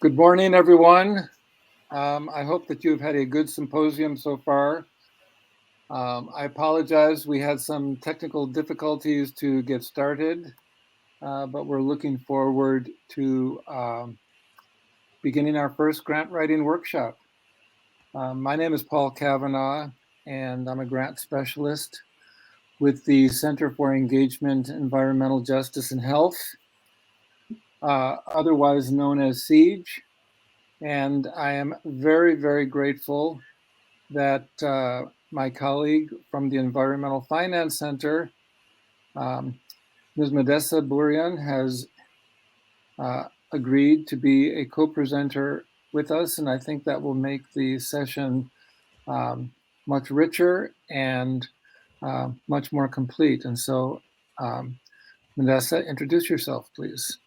Good morning, everyone. I hope that you've had a good symposium so far. I apologize, we had some technical difficulties to get started, but we're looking forward to beginning our first grant writing workshop. My name is Paul Kavanaugh, and I'm a grant specialist with the Center for Engagement, Environmental Justice and Health, otherwise known as SIEGE. And I am very, very grateful that my colleague from the Environmental Finance Center, Ms. Medessa Burian, has agreed to be a co-presenter with us, and I think that will make the session much richer and much more complete. And so, Medessa, introduce yourself, please.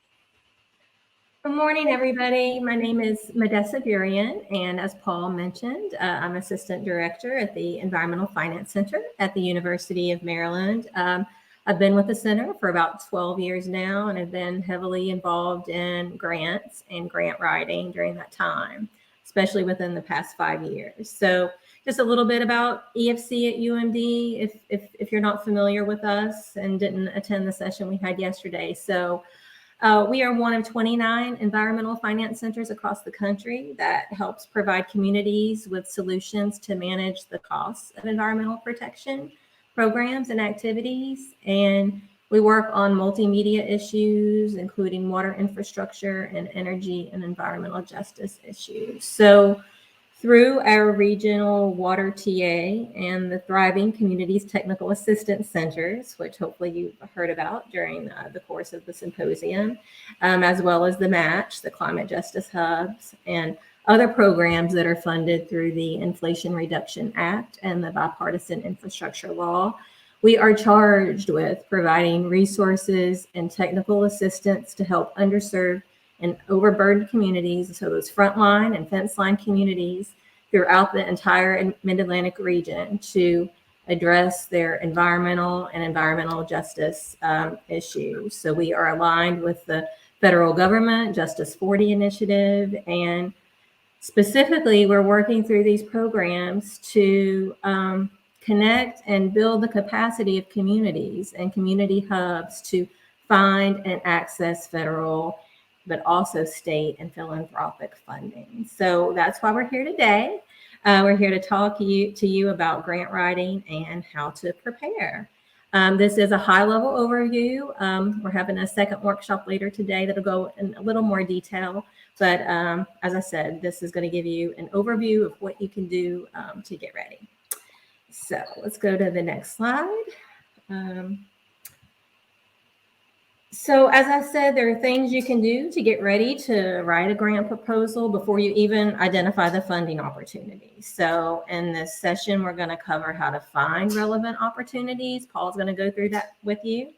Good morning, everybody. My name is Medessa Burian, and as Paul mentioned, I'm Assistant Director at the Environmental Finance Center at the University of Maryland. I've been with the center for about 12 years now, and I've been heavily involved in grants and grant writing during that time, especially within the past 5 years. So just a little bit about EFC at UMD, if you're not familiar with us and didn't attend the session we had yesterday. So we are one of 29 environmental finance centers across the country that helps provide communities with solutions to manage the costs of environmental protection programs and activities. And we work on multimedia issues, including water infrastructure and energy and environmental justice issues. So through our regional water TA and the Thriving Communities Technical Assistance Centers, which hopefully you've heard about during the course of the symposium, as well as the MATCH, the Climate Justice Hubs, and other programs that are funded through the Inflation Reduction Act and the Bipartisan Infrastructure Law. We are charged with providing resources and technical assistance to help underserved and overburdened communities, so those frontline and fence line communities throughout the entire Mid-Atlantic region, to address their environmental and environmental justice issues. So we are aligned with the federal government, Justice 40 initiative, and specifically we're working through these programs to connect and build the capacity of communities and community hubs to find and access federal, but also state and philanthropic funding. So that's why we're here today. We're here to talk to you about grant writing and how to prepare. This is a high-level overview. We're having a second workshop later today that'll go in a little more detail. But as I said, this is going to give you an overview of what you can do to get ready. So let's go to the next slide. So as I said, there are things you can do to get ready to write a grant proposal before you even identify the funding opportunities. So in this session, we're going to cover how to find relevant opportunities. Paul's going to go through that with you,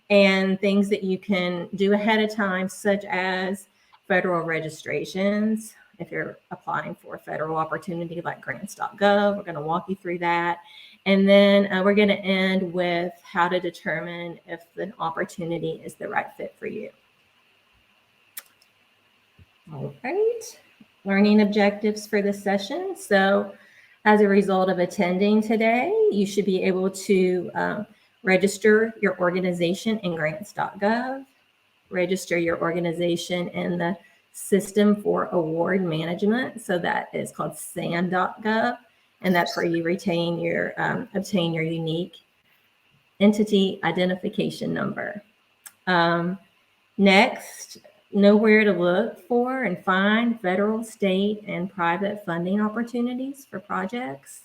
and things that you can do ahead of time, such as federal registrations. If you're applying for a federal opportunity like grants.gov, we're going to walk you through that. And then we're going to end with how to determine if the opportunity is the right fit for you. All right, learning objectives for this session. So as a result of attending today, you should be able to register your organization in grants.gov, register your organization in the System for Award Management. So that is called SAN.gov. And that's where you obtain your unique entity identification number. Next, know where to look for and find federal, state, and private funding opportunities for projects.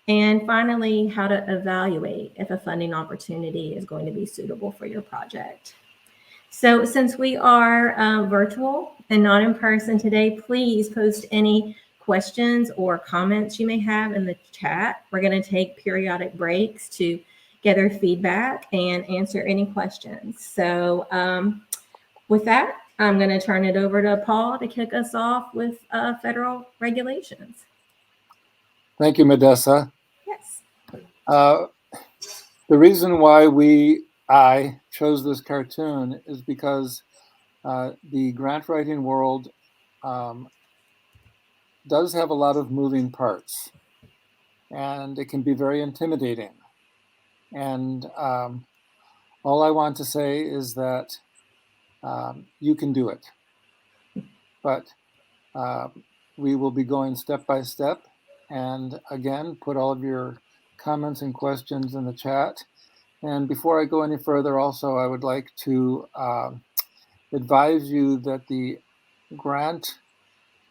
And finally, how to evaluate if a funding opportunity is going to be suitable for your project. So since we are virtual and not in person today, please post any questions or comments you may have in the chat. We're going to take periodic breaks to gather feedback and answer any questions. So with that, I'm going to turn it over to Paul to kick us off with federal regulations. Thank you, Medessa. Yes. The reason why I chose this cartoon is because the grant writing world does have a lot of moving parts, and it can be very intimidating. And all I want to say is that you can do it. But we will be going step by step. And again, put all of your comments and questions in the chat. And before I go any further, also, I would like to advise you that the grant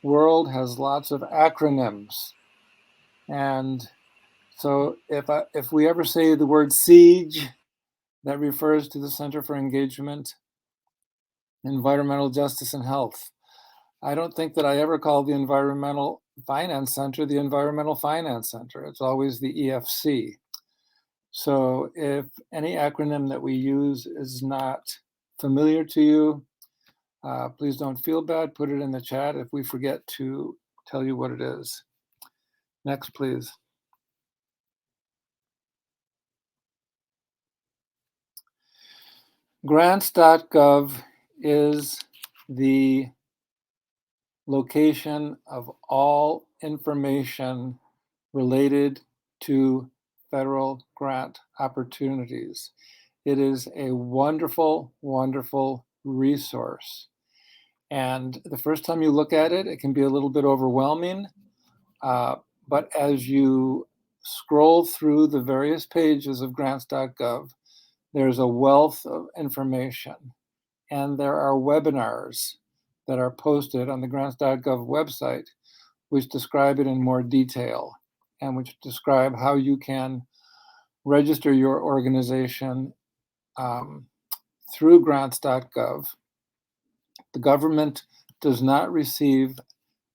world has lots of acronyms. And so if we ever say the word SIEGE, that refers to the Center for Engagement, Environmental Justice and Health. I don't think that I ever call the Environmental Finance Center the Environmental Finance Center. It's always the EFC. So if any acronym that we use is not familiar to you, please don't feel bad. Put it in the chat if we forget to tell you what it is. Next, please. Grants.gov is the location of all information related to federal grant opportunities. It is a wonderful, wonderful resource. And the first time you look at it, it can be a little bit overwhelming. But as you scroll through the various pages of grants.gov, there's a wealth of information. And there are webinars that are posted on the grants.gov website, which describe it in more detail and which describe how you can register your organization through grants.gov. The government does not receive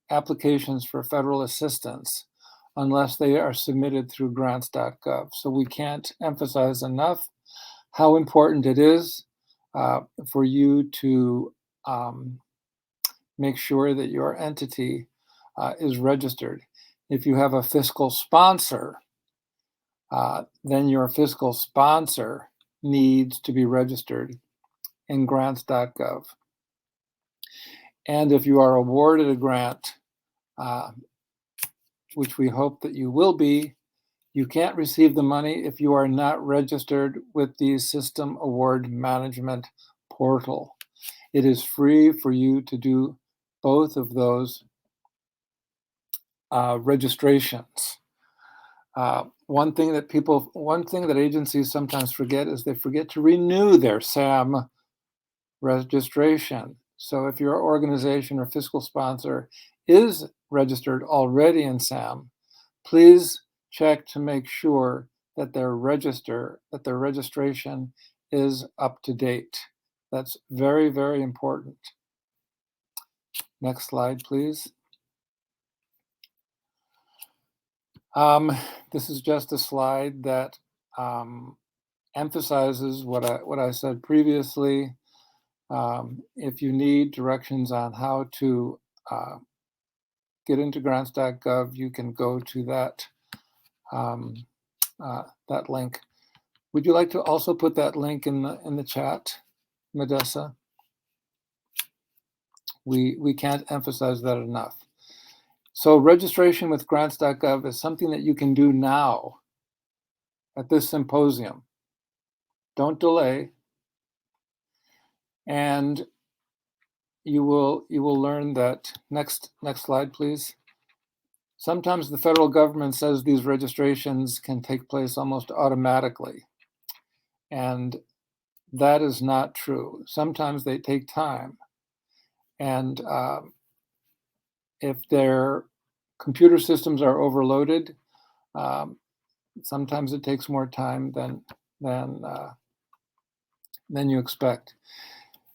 applications for federal assistance unless they are submitted through grants.gov. So we can't emphasize enough how important it is for you to make sure that your entity is registered. If you have a fiscal sponsor, then your fiscal sponsor needs to be registered in grants.gov. And if you are awarded a grant, which we hope that you will be, you can't receive the money if you are not registered with the System Award Management Portal. It is free for you to do both of those registrations. One thing that agencies sometimes forget is they forget to renew their SAM registration. So if your organization or fiscal sponsor is registered already in SAM, please check to make sure that their registration is up to date. That's very, very important. Next slide, please. This is just a slide that emphasizes what I said previously. If you need directions on how to get into grants.gov, you can go to that that link. Would you like to also put that link in the chat, Medessa? We can't emphasize that enough. So registration with grants.gov is something that you can do now at this symposium. Don't delay. And you will learn that, next slide, please. Sometimes the federal government says these registrations can take place almost automatically. And that is not true. Sometimes they take time. And if their computer systems are overloaded, sometimes it takes more time than you expect.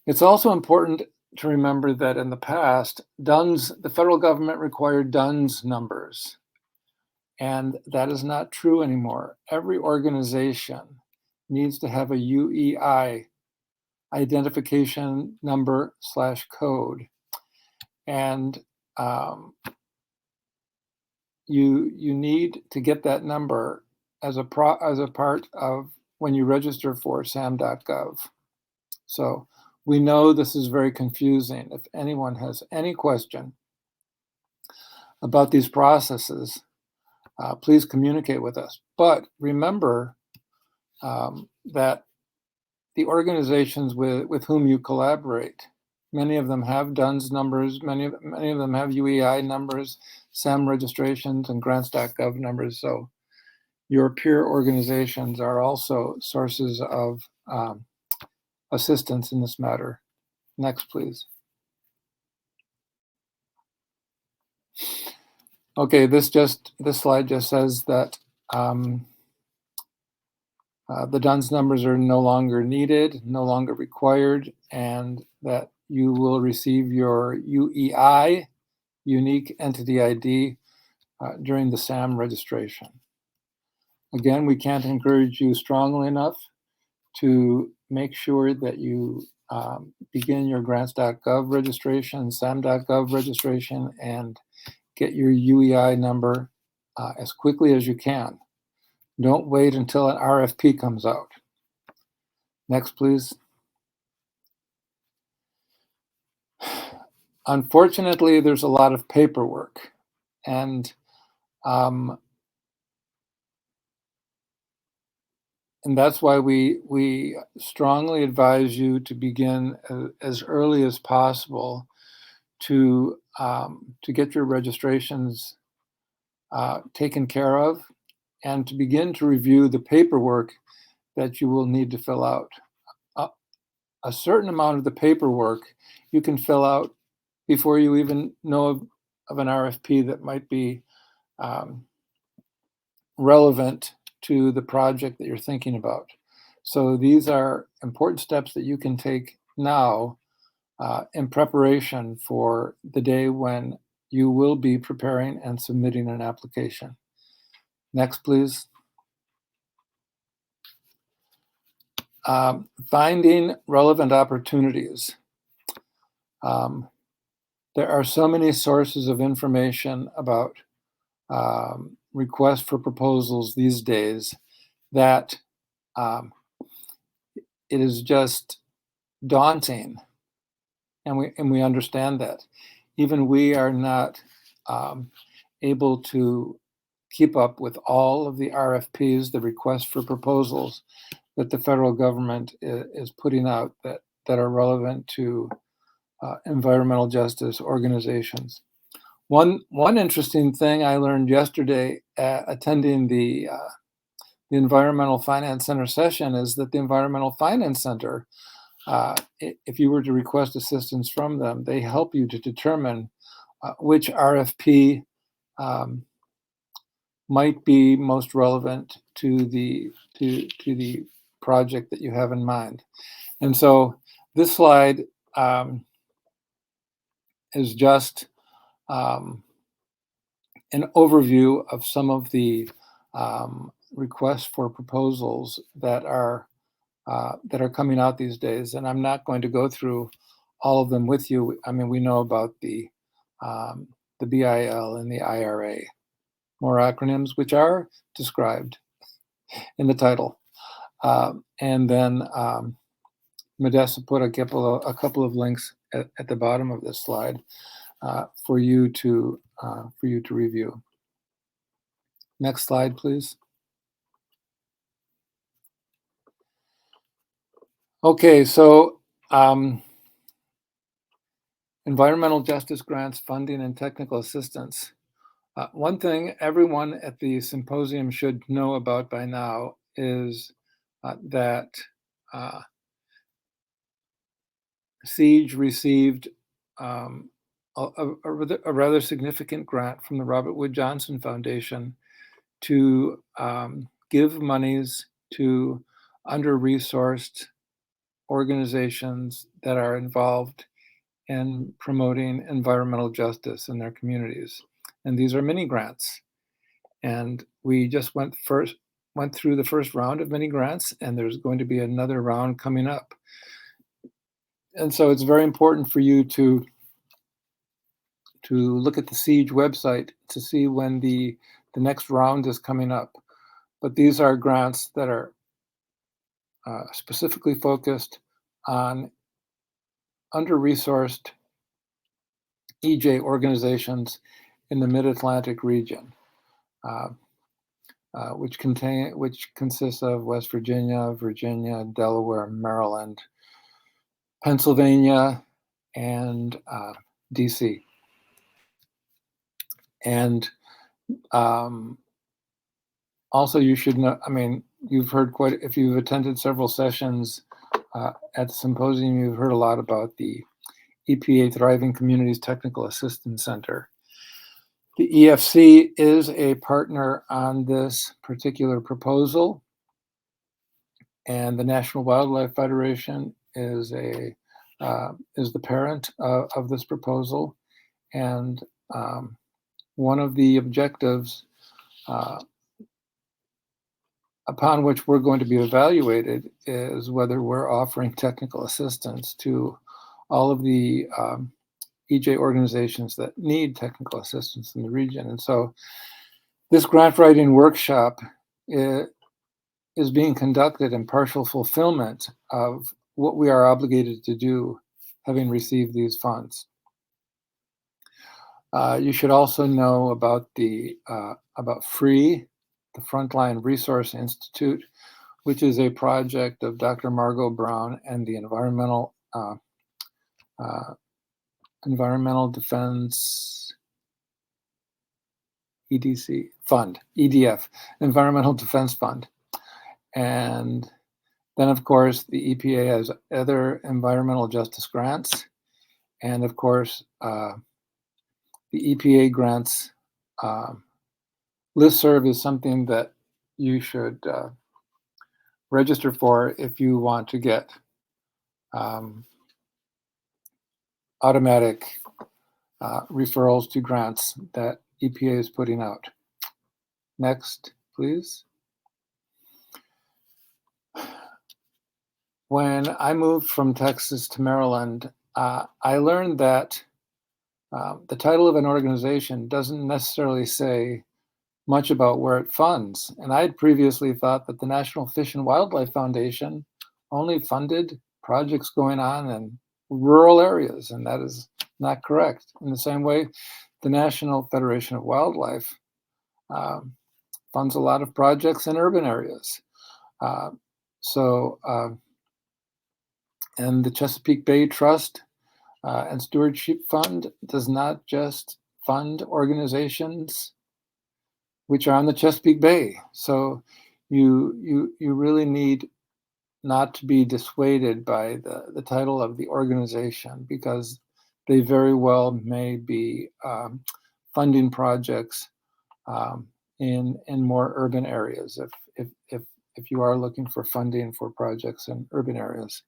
It's also important to remember that in the past, the federal government required DUNS numbers, and that is not true anymore. Every organization needs to have a UEI, identification number / code, and you need to get that number as a part of when you register for SAM.gov. So we know this is very confusing. If anyone has any question about these processes, please communicate with us. But remember that the organizations with whom you collaborate, many of them have DUNS numbers, many of them have UEI numbers, SAM registrations, and grants.gov numbers. So your peer organizations are also sources of assistance in this matter. Next, please. Okay, this slide just says that the DUNS numbers are no longer needed, no longer required, and that you will receive your UEI, unique entity ID, during the SAM registration. Again, we can't encourage you strongly enough to make sure that you begin your grants.gov registration, SAM.gov registration, and get your UEI number as quickly as you can. Don't wait until an RFP comes out. Next, please. Unfortunately, there's a lot of paperwork, and that's why we strongly advise you to begin as early as possible to get your registrations taken care of, and to begin to review the paperwork that you will need to fill out. A certain amount of the paperwork you can fill out before you even know of an RFP that might be relevant to the project that you're thinking about. So these are important steps that you can take now in preparation for the day when you will be preparing and submitting an application. Next, please. Finding relevant opportunities. There are so many sources of information about requests for proposals these days that it is just daunting, and we understand that. Even we are not able to keep up with all of the RFPs, the requests for proposals that the federal government is putting out that are relevant to environmental justice organizations. One interesting thing I learned yesterday attending the Environmental Finance Center session is that the Environmental Finance Center, if you were to request assistance from them, they help you to determine which RFP might be most relevant to the project that you have in mind. And so this slide is just an overview of some of the requests for proposals that are coming out these days. And I'm not going to go through all of them with you. I mean, we know about the BIL and the IRA, more acronyms which are described in the title. And then Modesta put a couple of links at the bottom of this slide for you to review. Next slide, please. Okay, so environmental justice grants, funding, and technical assistance. One thing everyone at the symposium should know about by now is that SIEGE received a rather significant grant from the Robert Wood Johnson Foundation to give monies to under-resourced organizations that are involved in promoting environmental justice in their communities. And these are mini grants. And we just went through the first round of mini grants, and there's going to be another round coming up. And so it's very important for you to look at the SIEGE website to see when the next round is coming up. But these are grants that are specifically focused on under-resourced EJ organizations in the Mid-Atlantic region, which consists of West Virginia, Delaware, Maryland, Pennsylvania, and DC. And also, you should know, I mean, you've heard if you've attended several sessions at the symposium, you've heard a lot about the EPA Thriving Communities Technical Assistance Center. The EFC is a partner on this particular proposal, and the National Wildlife Federation is the parent of this proposal. And one of the objectives upon which we're going to be evaluated is whether we're offering technical assistance to all of the EJ organizations that need technical assistance in the region. And so this grant writing workshop is being conducted in partial fulfillment of what we are obligated to do, having received these funds. You should also know about FREE, the Frontline Resource Institute, which is a project of Dr. Margot Brown and the Environmental Defense EDC Fund, EDF, Environmental Defense Fund. And then, of course, the EPA has other environmental justice grants. And of course, the EPA grants listserv is something that you should register for if you want to get automatic referrals to grants that EPA is putting out. Next, please. When I moved from Texas to Maryland, I learned that the title of an organization doesn't necessarily say much about where it funds. And I had previously thought that the National Fish and Wildlife Foundation only funded projects going on in rural areas, and that is not correct. In the same way, the National Federation of Wildlife funds a lot of projects in urban areas. And the Chesapeake Bay Trust and Stewardship Fund does not just fund organizations which are on the Chesapeake Bay. So you really need not to be dissuaded by the title of the organization, because they very well may be funding projects in more urban areas if you are looking for funding for projects in urban areas.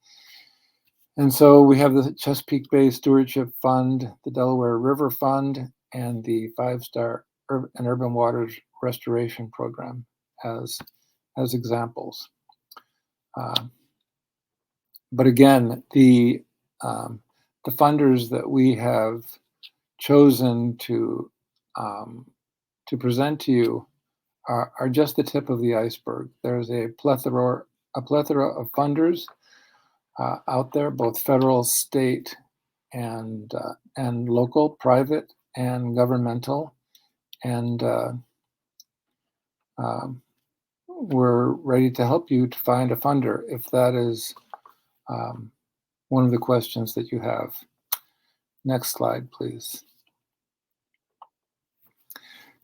And so we have the Chesapeake Bay Stewardship Fund, the Delaware River Fund, and the 5-Star and Urban Waters Restoration Program as examples. But again, the funders that we have chosen to present to you are just the tip of the iceberg. There's a plethora of funders out there, both federal, state, and local, private, and governmental. And we're ready to help you to find a funder if that is one of the questions that you have. Next slide, please.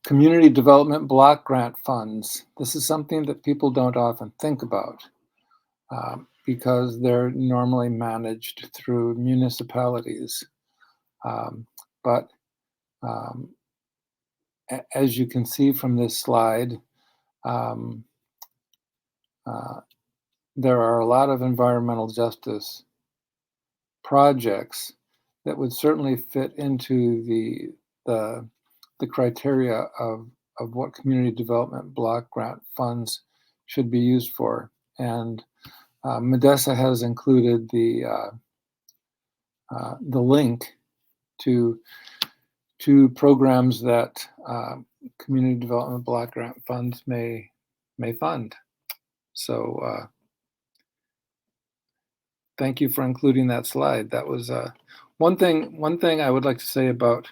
Community Development Block Grant Funds. This is something that people don't often think about because they're normally managed through municipalities. But as you can see from this slide, there are a lot of environmental justice projects that would certainly fit into the criteria of what community development block grant funds should be used for. And Medessa has included the link to programs that community development block grant funds may fund. So thank you for including that slide. That was one thing I would like to say about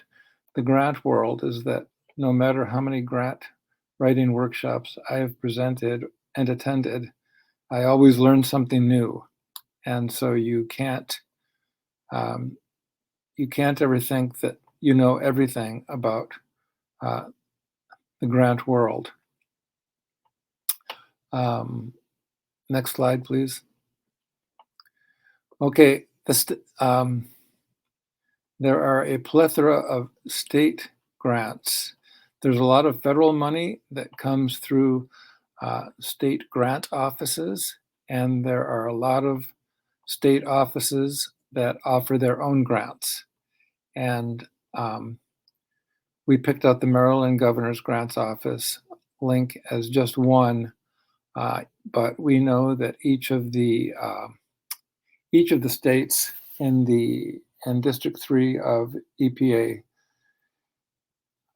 the grant world is that no matter how many grant writing workshops I have presented and attended, I always learn something new. And so you can't ever think that you know everything about the grant world. Next slide, please. Okay, there are a plethora of state grants. There's a lot of federal money that comes through state grant offices, and there are a lot of state offices that offer their own grants. And we picked out the Maryland Governor's Grants Office link as just one, but we know that each of the states in District 3 of EPA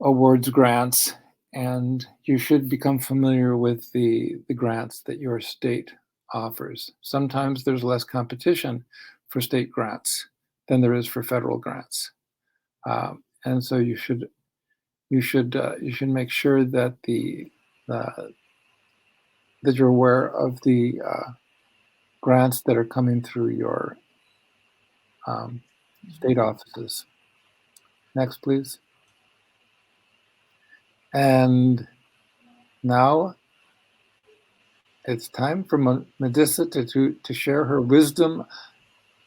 awards grants, and you should become familiar with the grants that your state offers. Sometimes there's less competition for state grants than there is for federal grants, and so you should make sure that that you're aware of the grants that are coming through your state offices. Next, please. And now it's time for Medissa to share her wisdom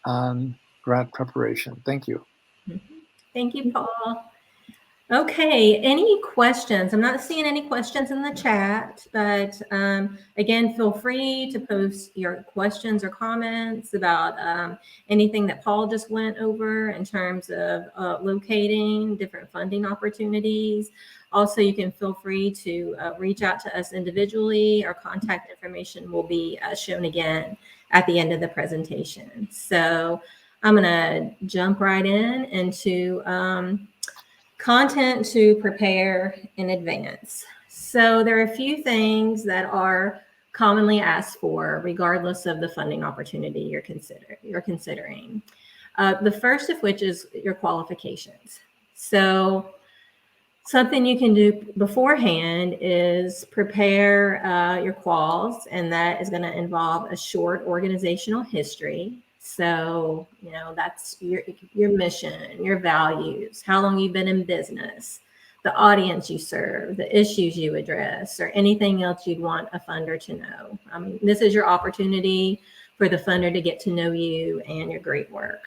on grant preparation. Thank you. Thank you, Paul. Okay, any questions? I'm not seeing any questions in the chat, but again, feel free to post your questions or comments about anything that Paul just went over in terms of locating different funding opportunities. Also, you can feel free to reach out to us individually. Our contact information will be shown again at the end of the presentation. So I'm going to jump right into content to prepare in advance. So there are a few things that are commonly asked for, regardless of the funding opportunity you're considering. The first of which is your qualifications. So something you can do beforehand is prepare your quals, and that is going to involve a short organizational history. So, that's your mission, your values, how long you've been in business, the audience you serve, the issues you address, or anything else you'd want a funder to know. I mean, this is your opportunity for the funder to get to know you and your great work.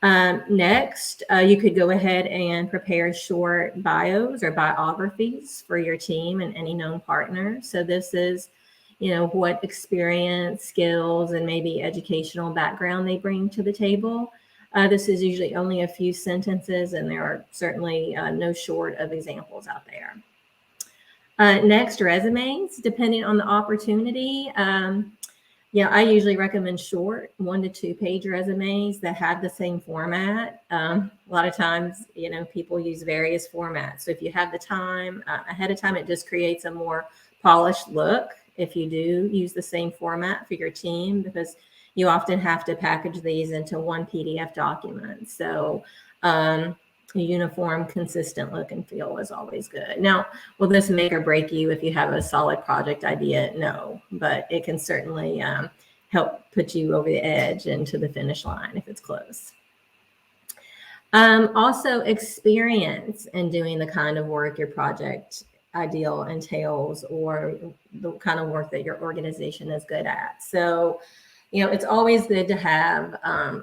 Next, you could go ahead and prepare short bios or biographies for your team and any known partner. So this is what experience, skills, and maybe educational background they bring to the table. This is usually only a few sentences, and there are certainly no short of examples out there. Next, resumes, depending on the opportunity. I usually recommend short 1 to 2 page resumes that have the same format. A lot of times, people use various formats. So if you have the time ahead of time, it just creates a more polished look if you do use the same format for your team, because you often have to package these into one PDF document. So a uniform, consistent look and feel is always good. Now, will this make or break you if you have a solid project idea? No, but it can certainly help put you over the edge and to the finish line if it's close. Also, experience in doing the kind of work your project ideal entails, or the kind of work that your organization is good at. So, it's always good to have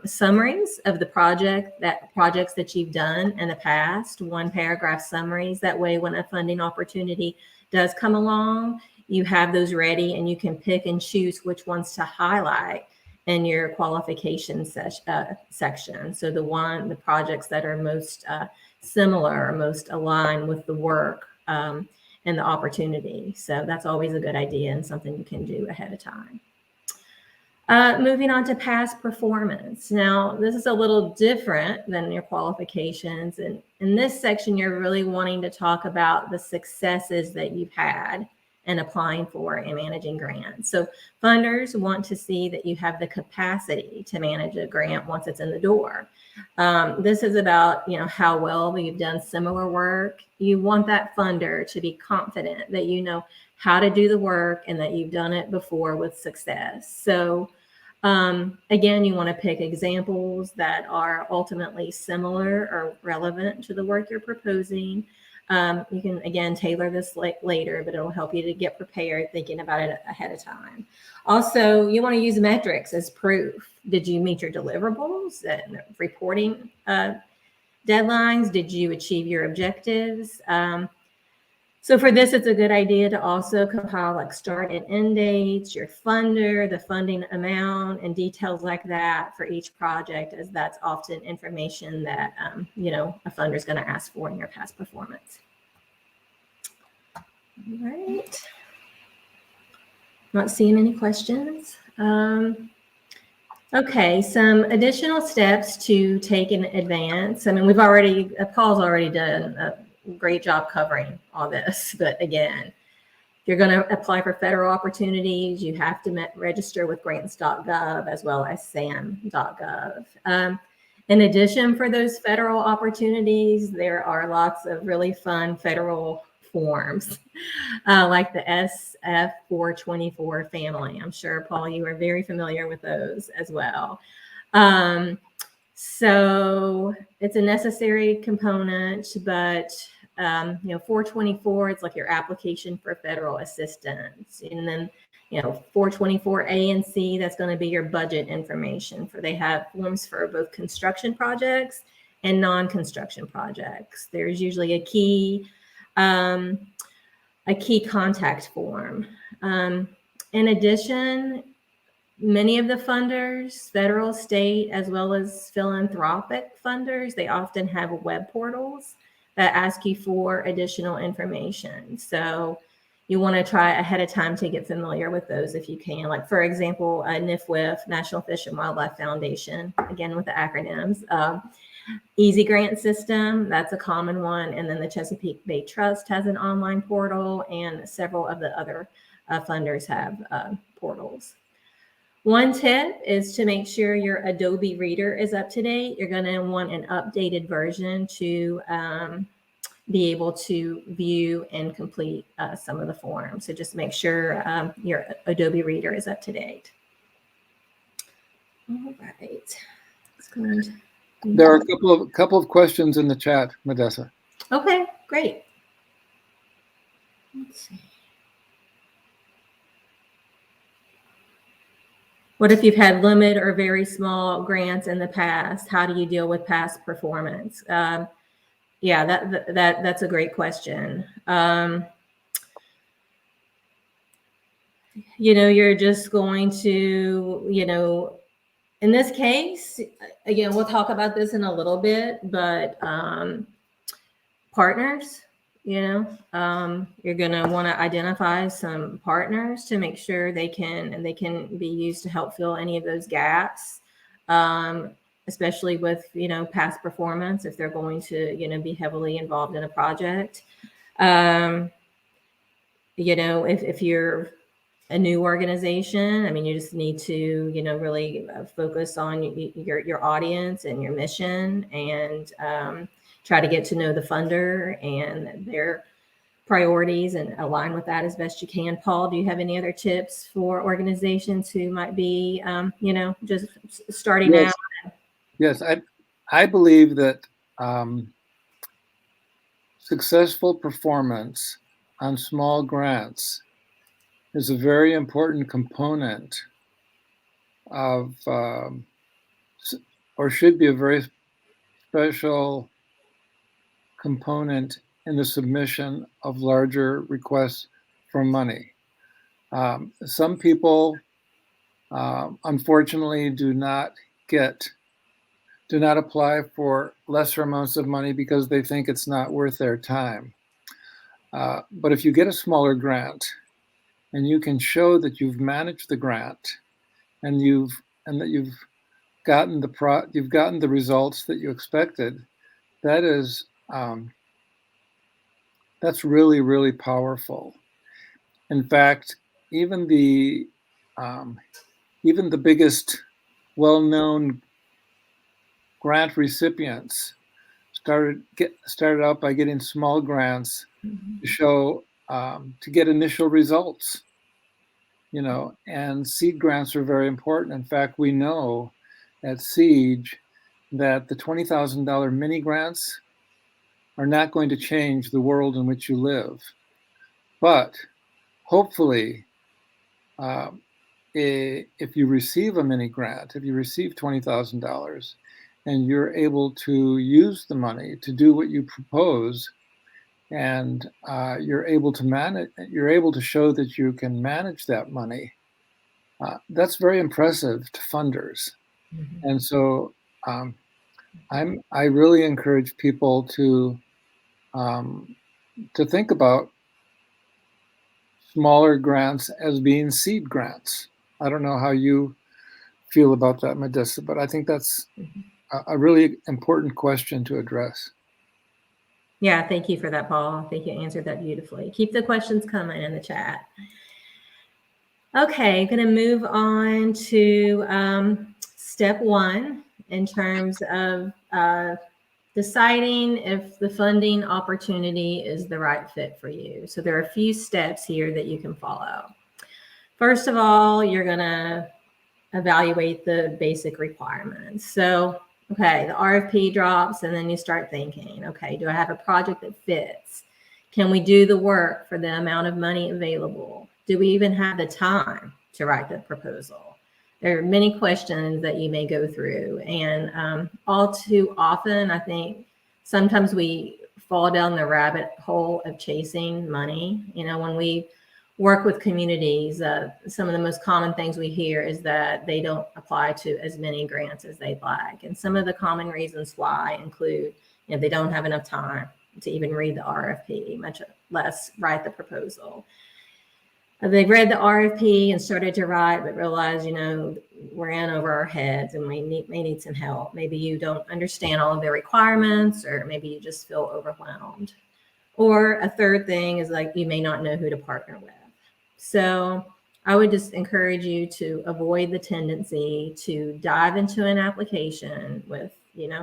summaries of the projects that you've done in the past, 1-paragraph summaries. That way, when a funding opportunity does come along, you have those ready and you can pick and choose which ones to highlight in your qualification section. So the projects that are most similar or most aligned with the work and the opportunity. So that's always a good idea and something you can do ahead of time. Moving on to past performance. Now, this is a little different than your qualifications. And in this section, you're really wanting to talk about the successes that you've had and applying for and managing grants. So funders want to see that you have the capacity to manage a grant once it's in the door. This is about, how well you've done similar work. You want that funder to be confident that you know how to do the work and that you've done it before with success. So again, you want to pick examples that are ultimately similar or relevant to the work you're proposing. You can, again, tailor this later, but it'll help you to get prepared thinking about it ahead of time. Also, you want to use metrics as proof. Did you meet your deliverables and reporting deadlines? Did you achieve your objectives? So for this, it's a good idea to also compile like start and end dates, your funder, the funding amount, and details like that for each project, as that's often information that, a funder is going to ask for in your past performance. All right. Not seeing any questions. Okay, some additional steps to take in advance. I mean, Paul's already done a great job covering all this, but again, if you're going to apply for federal opportunities, you have to register with grants.gov as well as sam.gov. In addition, for those federal opportunities, there are lots of really fun federal forms, like the SF 424 family. I'm sure, Paul, you are very familiar with those as well. So it's a necessary component, but 424, it's like your application for federal assistance. And then, 424A and C, that's going to be your budget information. They have forms for both construction projects and non-construction projects. There's usually a key contact form. In addition, many of the funders, federal, state, as well as philanthropic funders, they often have web portals that ask you for additional information. So you want to try ahead of time to get familiar with those if you can. Like, for example, NFWIF, National Fish and Wildlife Foundation, again with the acronyms. Easy Grant System, that's a common one. And then the Chesapeake Bay Trust has an online portal, and several of the other funders have portals. One tip is to make sure your Adobe Reader is up to date. You're going to want an updated version to be able to view and complete some of the forms. So just make sure your Adobe Reader is up to date. All right. There are a couple of questions in the chat, Modessa. Okay, great. Let's see. What if you've had limited or very small grants in the past? How do you deal with past performance? Yeah, that's a great question. You're just going to, in this case, again, we'll talk about this in a little bit, but partners, you're going to want to identify some partners to make sure they can be used to help fill any of those gaps, especially with, past performance, if they're going to, be heavily involved in a project. If you're a new organization, I mean, you just need to, really focus on your audience and your mission, and try to get to know the funder and their priorities and align with that as best you can. Paul, do you have any other tips for organizations who might be, just starting out? Yes, I believe that successful performance on small grants is a very important component of, or should be a very special component in the submission of larger requests for money. Some people, unfortunately, do not apply for lesser amounts of money because they think it's not worth their time. But if you get a smaller grant and you can show that you've managed the grant and that you've gotten the results that you expected, that's really, really powerful. In fact, even the biggest well-known grant recipients started out by getting small grants to show to get initial results, and seed grants are very important. In fact, we know at Siege that the $20,000 mini grants are not going to change the world in which you live. But hopefully, if you receive a mini grant, if you receive $20,000 and you're able to use the money to do what you propose, and you're able to show that you can manage that money, that's very impressive to funders. Mm-hmm. And so I really encourage people to think about smaller grants as being seed grants. I don't know how you feel about that, Medessa, but I think that's a really important question to address. Yeah, thank you for that, Paul. I think you answered that beautifully. Keep the questions coming in the chat. Okay, going to move on to step one in terms of deciding if the funding opportunity is the right fit for you. So there are a few steps here that you can follow. First of all, you're going to evaluate the basic requirements. So, okay, the RFP drops and then you start thinking, okay, do I have a project that fits? Can we do the work for the amount of money available? Do we even have the time to write the proposal? There are many questions that you may go through, and all too often, I think sometimes we fall down the rabbit hole of chasing money. When we work with communities, some of the most common things we hear is that they don't apply to as many grants as they'd like. And some of the common reasons why include, they don't have enough time to even read the RFP, much less write the proposal. They've read the RFP and started to write, but realized, we're in over our heads and we may need some help. Maybe you don't understand all of the requirements, or maybe you just feel overwhelmed. Or a third thing is like you may not know who to partner with. So I would just encourage you to avoid the tendency to dive into an application with,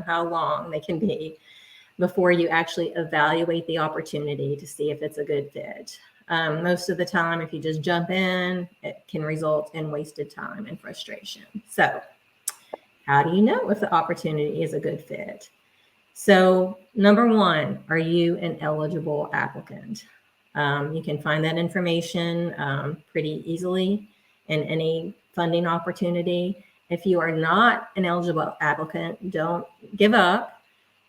how long they can be before you actually evaluate the opportunity to see if it's a good fit. Most of the time, if you just jump in, it can result in wasted time and frustration. So how do you know if the opportunity is a good fit? So number one, are you an eligible applicant? You can find that information pretty easily in any funding opportunity. If you are not an eligible applicant, don't give up.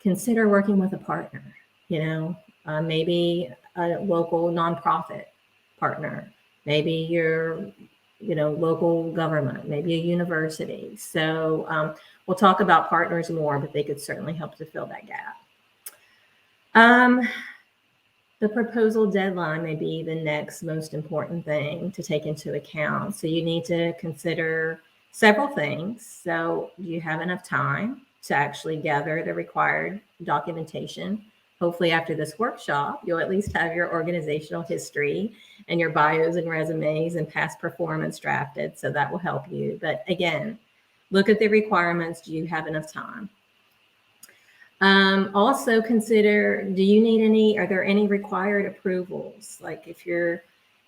Consider working with a partner, maybe a local nonprofit partner, maybe your, local government, maybe a university. So we'll talk about partners more, but they could certainly help to fill that gap. The proposal deadline may be the next most important thing to take into account. So you need to consider several things. So do you have enough time to actually gather the required documentation? Hopefully after this workshop, you'll at least have your organizational history and your bios and resumes and past performance drafted. So that will help you. But again, look at the requirements. Do you have enough time? Also consider, are there any required approvals? Like if you're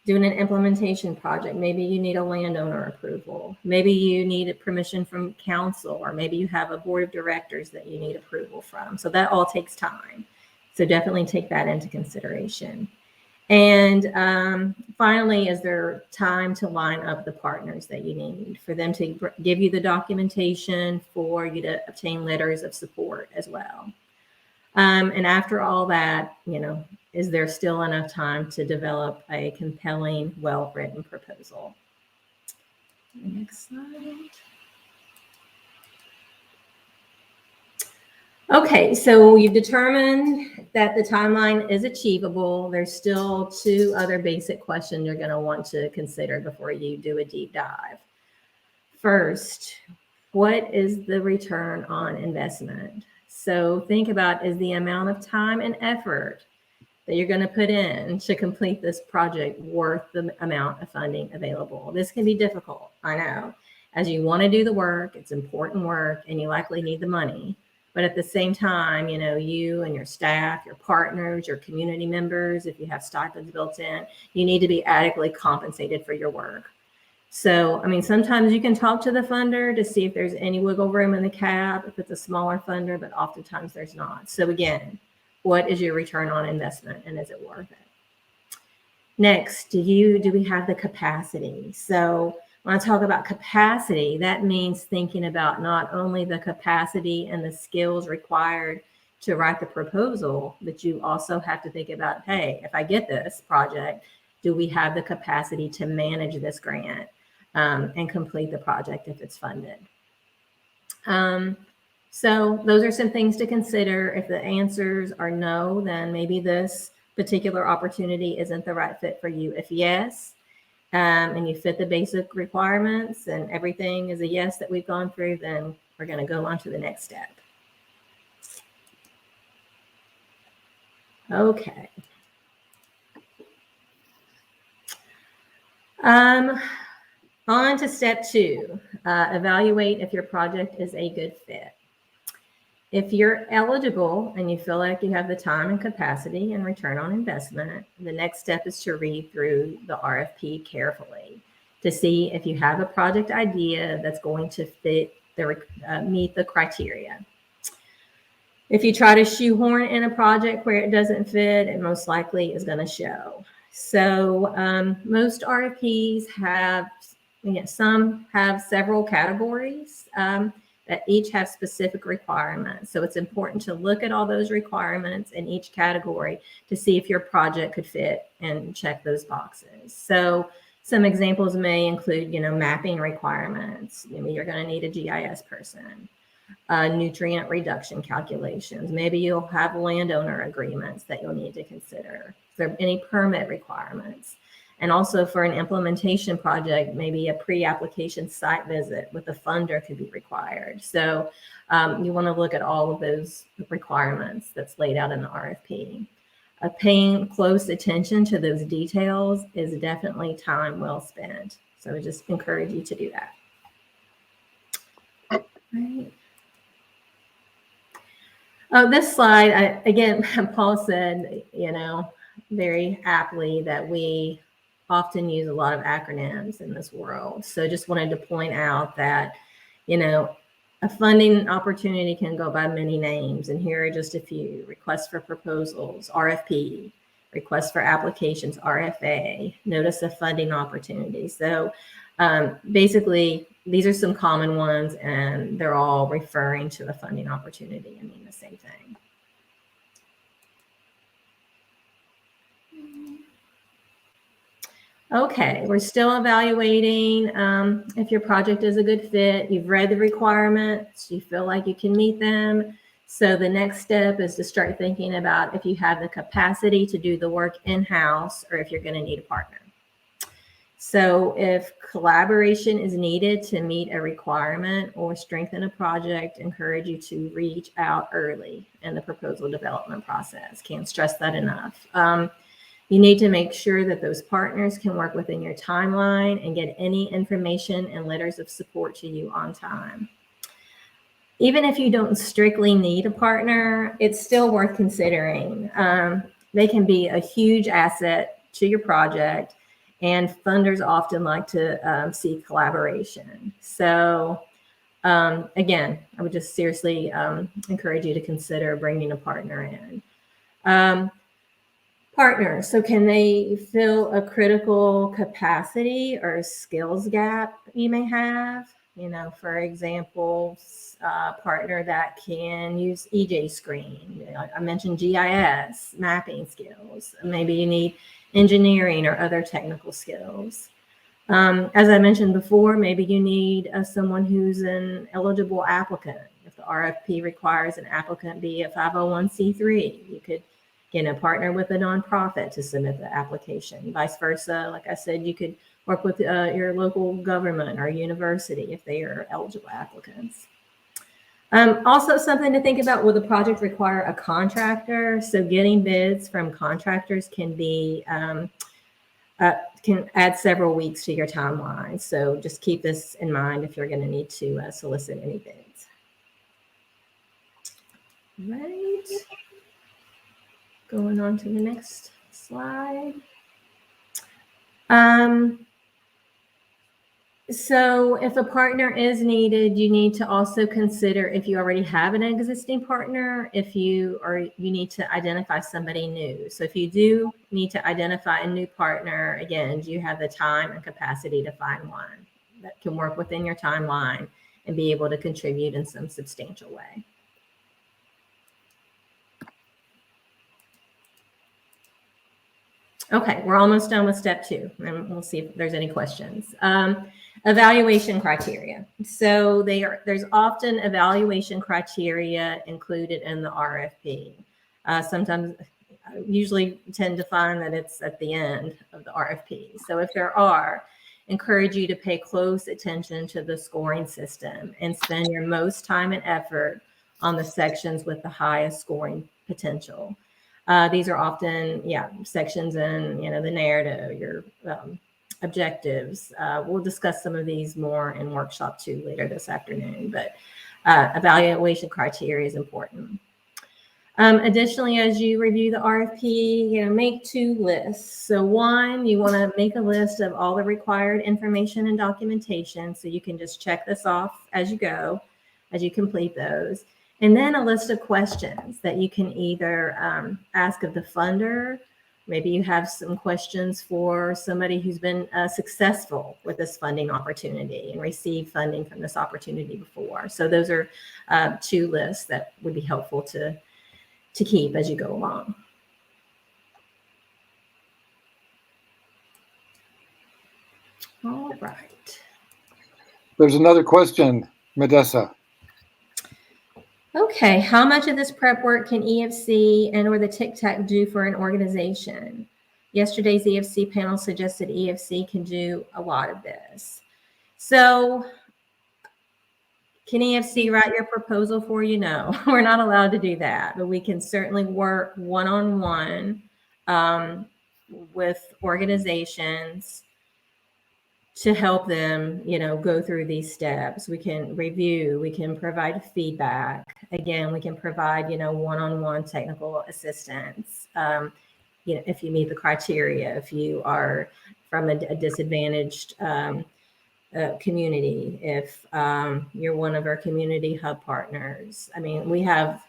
doing an implementation project, maybe you need a landowner approval. Maybe you need a permission from council, or maybe you have a board of directors that you need approval from. So that all takes time. So definitely take that into consideration. And finally, is there time to line up the partners that you need for them to give you the documentation, for you to obtain letters of support as well? And after all that, is there still enough time to develop a compelling, well-written proposal? Next slide. Okay, so you've determined that the timeline is achievable. There's still two other basic questions you're going to want to consider before you do a deep dive. First, what is the return on investment? So think about, is the amount of time and effort that you're going to put in to complete this project worth the amount of funding available? This can be difficult, I know. As you want to do the work, it's important work, and you likely need the money. But at the same time, you know, you and your staff, your partners, your community members, if you have stipends built in, you need to be adequately compensated for your work. So, I mean, sometimes you can talk to the funder to see if there's any wiggle room in the cap, if it's a smaller funder, but oftentimes there's not. So again, what is your return on investment, and is it worth it? Next, do we have the capacity? So when I talk about capacity, that means thinking about not only the capacity and the skills required to write the proposal, but you also have to think about, hey, if I get this project, do we have the capacity to manage this grant and complete the project if it's funded? So those are some things to consider. If the answers are no, then maybe this particular opportunity isn't the right fit for you. If yes, and you fit the basic requirements and everything is a yes that we've gone through, then we're going to go on to the next step. Okay. On to step 2, evaluate if your project is a good fit. If you're eligible and you feel like you have the time and capacity and return on investment, the next step is to read through the RFP carefully to see if you have a project idea that's going to fit meet the criteria. If you try to shoehorn in a project where it doesn't fit, it most likely is going to show. So most RFPs have, some have several categories that each have specific requirements. So it's important to look at all those requirements in each category to see if your project could fit and check those boxes. So some examples may include, mapping requirements. Maybe you're going to need a GIS person. Nutrient reduction calculations. Maybe you'll have landowner agreements that you'll need to consider. If there are any permit requirements. And also for an implementation project, maybe a pre-application site visit with a funder could be required. So you want to look at all of those requirements that's laid out in the RFP. Paying close attention to those details is definitely time well spent. So I just encourage you to do that. All right. Oh, this slide, again, Paul said, very aptly that we often use a lot of acronyms in this world. So just wanted to point out that, a funding opportunity can go by many names. And here are just a few: request for proposals, RFP, request for applications, RFA, notice of funding opportunity. So basically, these are some common ones, and they're all referring to a funding opportunity and mean the same thing. Okay, we're still evaluating if your project is a good fit. You've read the requirements, you feel like you can meet them. So the next step is to start thinking about if you have the capacity to do the work in-house or if you're going to need a partner. So if collaboration is needed to meet a requirement or strengthen a project, encourage you to reach out early in the proposal development process. Can't stress that enough. You need to make sure that those partners can work within your timeline and get any information and letters of support to you on time. Even if you don't strictly need a partner, it's still worth considering. They can be a huge asset to your project, and funders often like to see collaboration. So again, I would just seriously encourage you to consider bringing a partner in. Partners, so can they fill a critical capacity or skills gap you may have? For example, a partner that can use EJ Screen. I mentioned GIS, mapping skills. Maybe you need engineering or other technical skills. As I mentioned before, maybe you need someone who's an eligible applicant. If the RFP requires an applicant be a 501c3, you could partner with a nonprofit to submit the application. Vice versa, like I said, you could work with your local government or university if they are eligible applicants. Also, something to think about, will the project require a contractor? So getting bids from contractors can be can add several weeks to your timeline. So just keep this in mind if you're going to need to solicit any bids. Right. Going on to the next slide. So if a partner is needed, you need to also consider if you already have an existing partner, if you need to identify somebody new. So if you do need to identify a new partner, again, do you have the time and capacity to find one that can work within your timeline and be able to contribute in some substantial way? Okay, we're almost done with step 2, and we'll see if there's any questions. Evaluation criteria. So there's often evaluation criteria included in the RFP. Sometimes, usually tend to find that it's at the end of the RFP. So if there are, encourage you to pay close attention to the scoring system and spend your most time and effort on the sections with the highest scoring potential. These are often, sections in, the narrative, your objectives. We'll discuss some of these more in workshop 2 later this afternoon, but evaluation criteria is important. Additionally, as you review the RFP, make 2 lists. So 1, you want to make a list of all the required information and documentation, so you can just check this off as you go, as you complete those. And then a list of questions that you can either ask of the funder. Maybe you have some questions for somebody who's been successful with this funding opportunity and received funding from this opportunity before. So those are 2 lists that would be helpful to keep as you go along. All right. There's another question, Medessa. Okay, how much of this prep work can EFC and or the TCTAC do for an organization? Yesterday's EFC panel suggested EFC can do a lot of this. So can EFC write your proposal for you? No, we're not allowed to do that, but we can certainly work one-on-one with organizations to help them, go through these steps. We can review, we can provide feedback. Again, we can provide, one-on-one technical assistance. If you meet the criteria, if you are from a disadvantaged community, if you're one of our community hub partners. I mean, we have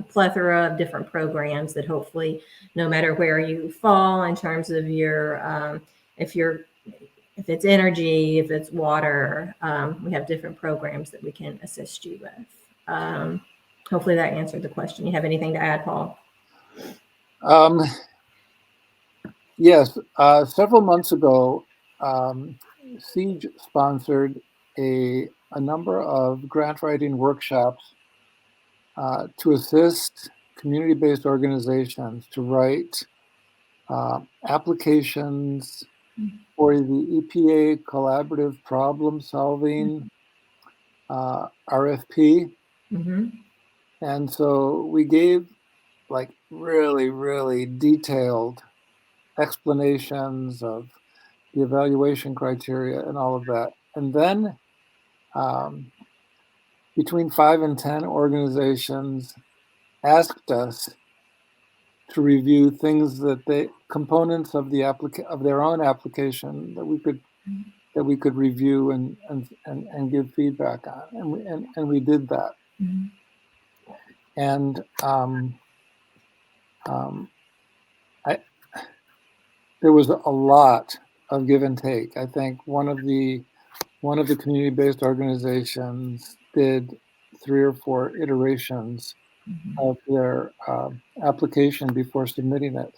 plethora of different programs that hopefully, no matter where you fall in terms of your, if it's energy, if it's water, we have different programs that we can assist you with. Hopefully that answered the question. You have anything to add, Paul? Yes, several months ago, SIEGE sponsored a number of grant writing workshops to assist community-based organizations to write applications for the EPA collaborative problem solving RFP. Mm-hmm. And so we gave like really, really detailed explanations of the evaluation criteria and all of that. And then between 5 and 10 organizations asked us to review things that components of the of their own application that we could review and give feedback on, and we did that. Mm-hmm. And there was a lot of give and take. I think one of the community-based organizations did 3 or 4 iterations of their application before submitting it.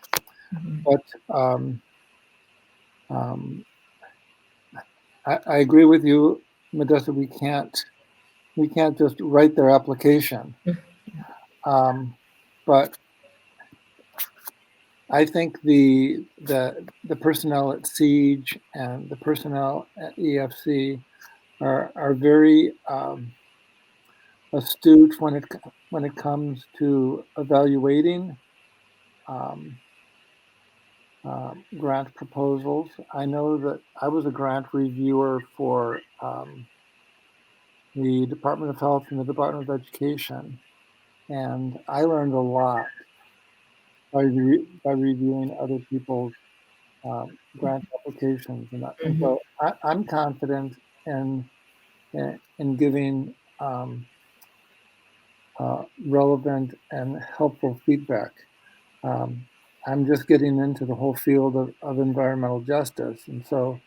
But I agree with you, Medessa. We can't just write their application. But I think the personnel at SIEGE and the personnel at EFC are very astute when it comes to evaluating grant proposals. I know that I was a grant reviewer for the Department of Health and the Department of Education, and I learned a lot by reviewing other people's grant applications, and Mhm. so I'm confident in giving relevant and helpful feedback. Um, I'm just getting into the whole field of environmental justice, and so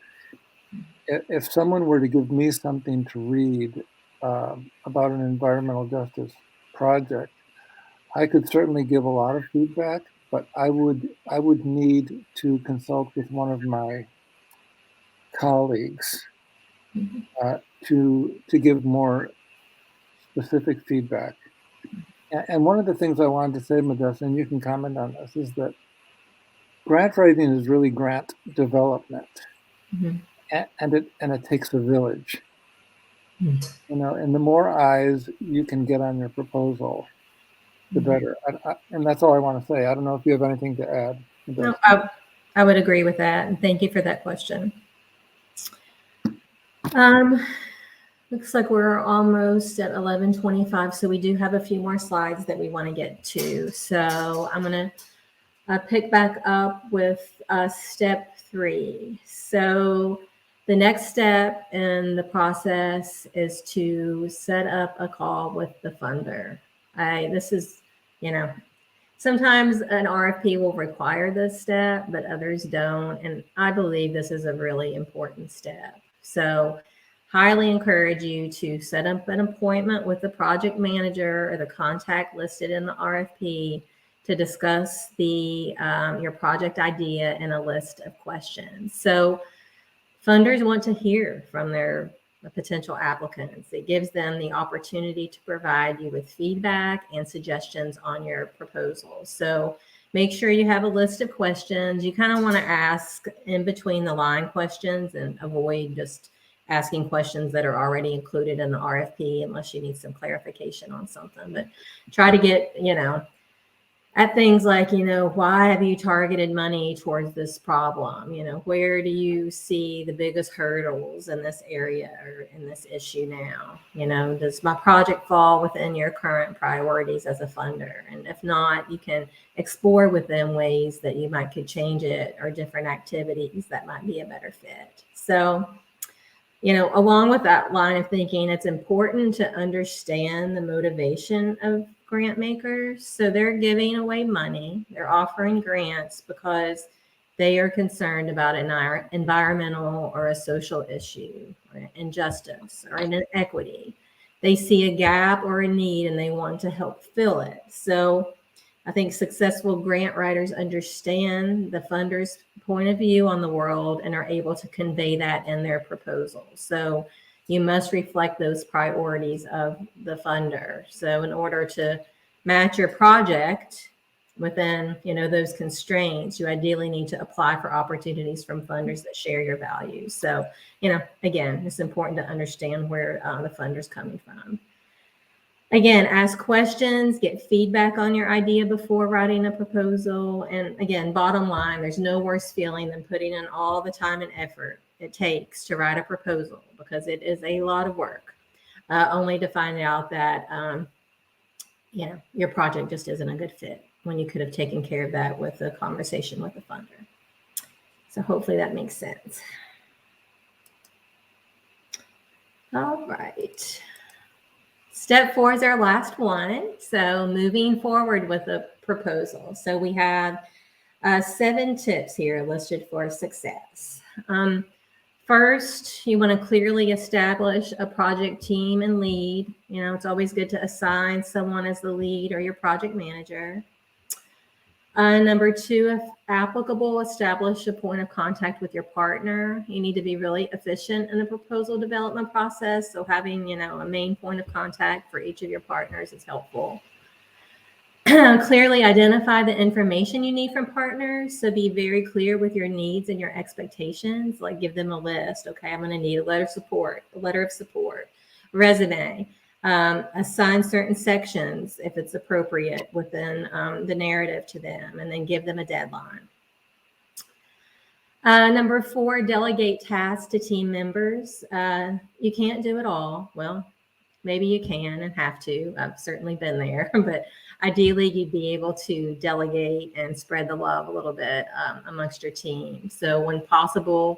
if someone were to give me something to read about an environmental justice project, I could certainly give a lot of feedback, but I would need to consult with one of my colleagues Mhm. to give more specific feedback. And one of the things I wanted to say, Modesta, and you can comment on this, is that grant writing is really grant development, Mhm. and it takes a village. Mhm. And the more eyes you can get on your proposal, the Mhm. better. And that's all I want to say. I don't know if you have anything to add, No, Modesta. I would agree with that, and thank you for that question. Um, Looks like we're almost at 11:25, so we do have a few more slides that we want to get to. So I'm going to pick back up with step 3. So the next step in the process is to set up a call with the funder. This is, you know, sometimes an RFP will require this step, but others don't. And I believe this is a really important step. So highly encourage you to set up an appointment with the project manager or the contact listed in the RFP to discuss your project idea and a list of questions. So funders want to hear from their potential applicants. It gives them the opportunity to provide you with feedback and suggestions on your proposal. So make sure you have a list of questions. You kind of want to ask in between the line questions and avoid just asking questions that are already included in the RFP unless you need some clarification on something. But try to get, at things like, why have you targeted money towards this problem? Where do you see the biggest hurdles in this area or in this issue now? Does my project fall within your current priorities as a funder? And if not, you can explore with them ways that you could change it or different activities that might be a better fit. So, along with that line of thinking, it's important to understand the motivation of grant makers. So they're giving away money, they're offering grants because they are concerned about an environmental or a social issue, or injustice, or inequity. They see a gap or a need and they want to help fill it. So I think successful grant writers understand the funder's point of view on the world and are able to convey that in their proposal. So you must reflect those priorities of the funder. So in order to match your project within, those constraints, you ideally need to apply for opportunities from funders that share your values. So, again, it's important to understand where the funder's coming from. Again, ask questions, get feedback on your idea before writing a proposal. And again, bottom line, there's no worse feeling than putting in all the time and effort it takes to write a proposal, because it is a lot of work, only to find out that, your project just isn't a good fit when you could have taken care of that with a conversation with the funder. So hopefully that makes sense. All right. Step 4 is our last one. So moving forward with a proposal. So we have 7 tips here listed for success. First, you want to clearly establish a project team and lead. It's always good to assign someone as the lead or your project manager. Number 2, if applicable, establish a point of contact with your partner. You need to be really efficient in the proposal development process. So having, a main point of contact for each of your partners is helpful. Clearly identify the information you need from partners. So be very clear with your needs and your expectations. Like give them a list. Okay, I'm going to need a letter of support, resume, Assign certain sections if it's appropriate within the narrative to them, and then give them a deadline. Number 4, delegate tasks to team members. You can't do it all. Well, maybe you can and have to. I've certainly been there, but ideally you'd be able to delegate and spread the love a little bit amongst your team. So when possible,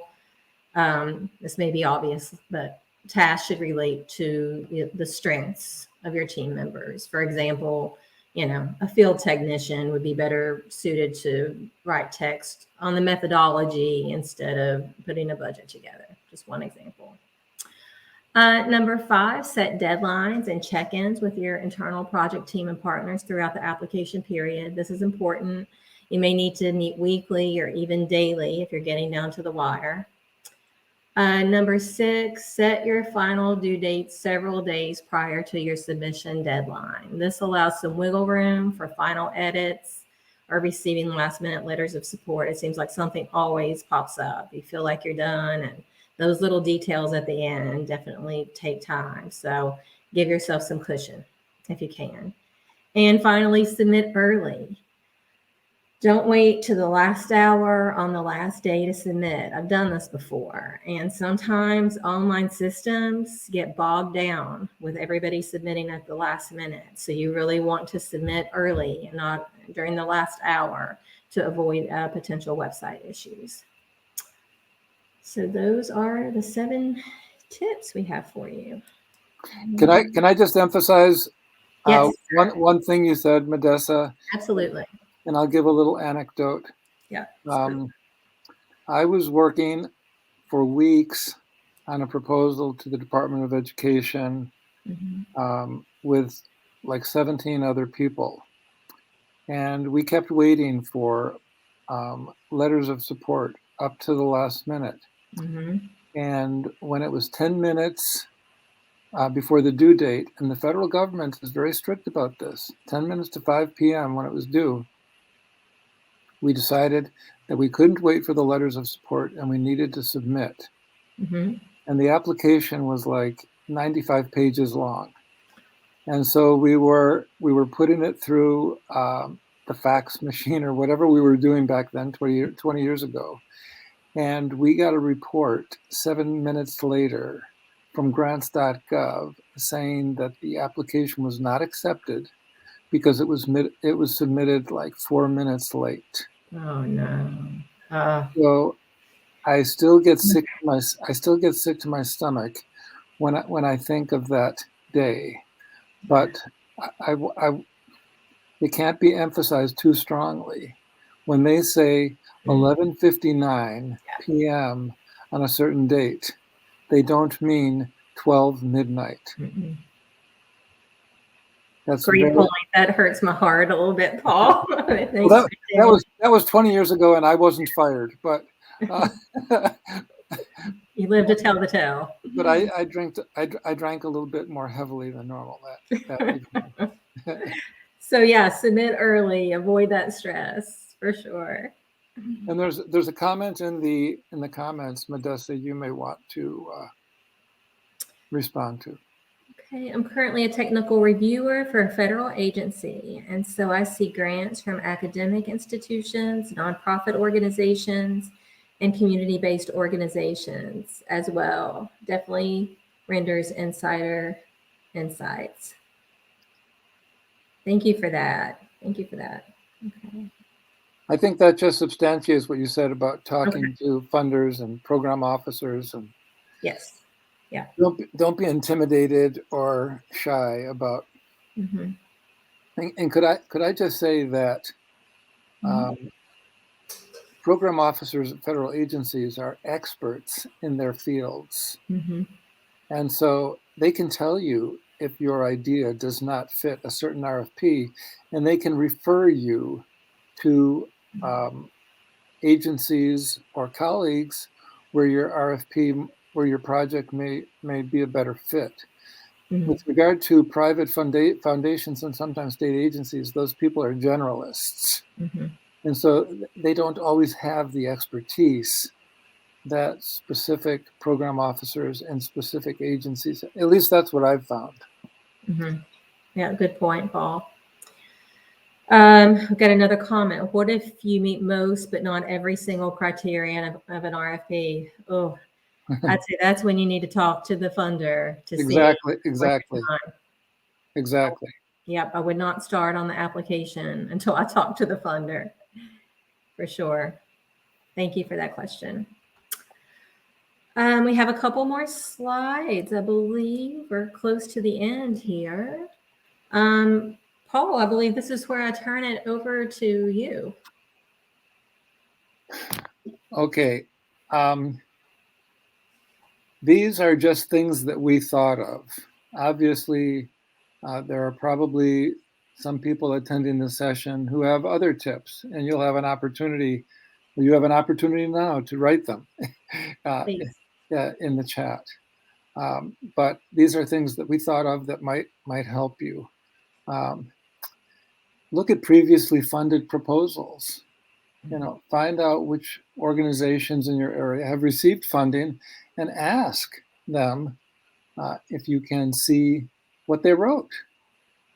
this may be obvious, but tasks should relate to the strengths of your team members. For example, a field technician would be better suited to write text on the methodology instead of putting a budget together. Just one example. Number 5, set deadlines and check-ins with your internal project team and partners throughout the application period. This is important. You may need to meet weekly or even daily if you're getting down to the wire. Number 6, set your final due date several days prior to your submission deadline. This allows some wiggle room for final edits or receiving last-minute letters of support. It seems like something always pops up. You feel like you're done, and those little details at the end definitely take time. So give yourself some cushion if you can. And finally, submit early. Don't wait to the last hour on the last day to submit. I've done this before. And sometimes online systems get bogged down with everybody submitting at the last minute. So you really want to submit early and not during the last hour to avoid potential website issues. So those are the 7 tips we have for you. Can I just emphasize Yes. one thing you said, Medessa? Absolutely. And I'll give a little anecdote. Yeah. I was working for weeks on a proposal to the Department of Education with like 17 other people. And we kept waiting for letters of support up to the last minute. And when it was 10 minutes before the due date, and the federal government is very strict about this, 10 minutes to 5 p.m. when it was due, we decided that we couldn't wait for the letters of support and we needed to submit. And the application was like 95 pages long. And so we were putting it through the fax machine or whatever we were doing back then, 20 years ago. And we got a report 7 minutes later from grants.gov saying that the application was not accepted because it was submitted like 4 minutes late. Oh no! So I still get sick to my stomach when I think of that day. But it can't be emphasized too strongly. When they say 11:59 p.m. on a certain date, they don't mean 12 midnight. That's great point. That hurts my heart a little bit, Paul. Well, that was 20 years ago, and I wasn't fired, but you live to tell the tale. But I drank a little bit more heavily than normal that evening. So yeah, submit early, avoid that stress for sure. And there's a comment in the comments, Medessa, you may want to respond to. Okay, I'm currently a technical reviewer for a federal agency, and so I see grants from academic institutions, nonprofit organizations, and community-based organizations as well. Definitely renders insider insights. Thank you for that. Okay. I think that just substantiates what you said about talking to funders and program officers. And yes. Yeah. Don't be intimidated or shy about. And could I just say that program officers at federal agencies are experts in their fields, and so they can tell you if your idea does not fit a certain RFP, and they can refer you to agencies or colleagues where your RFP, where your project may be a better fit. With regard to private foundations and sometimes state agencies, those people are generalists. And so they don't always have the expertise that specific program officers and specific agencies, at least that's what I've found. Mm-hmm. Yeah, good point, Paul. We've got another comment. What if you meet most but not every single criterion of an RFP? Oh, I'd say that's when you need to talk to the funder to see. Exactly. Yep, I would not start on the application until I talk to the funder, for sure. Thank you for that question. We have a couple more slides. I believe we're close to the end here. Paul, I believe this is where I turn it over to you. Okay. These are just things that we thought of. Obviously, there are probably some people attending the session who have other tips, and you'll have an opportunity. You have an opportunity now to write them in the chat. But these are things that we thought of that might help you. Look at previously funded proposals. Find out which organizations in your area have received funding and ask them if you can see what they wrote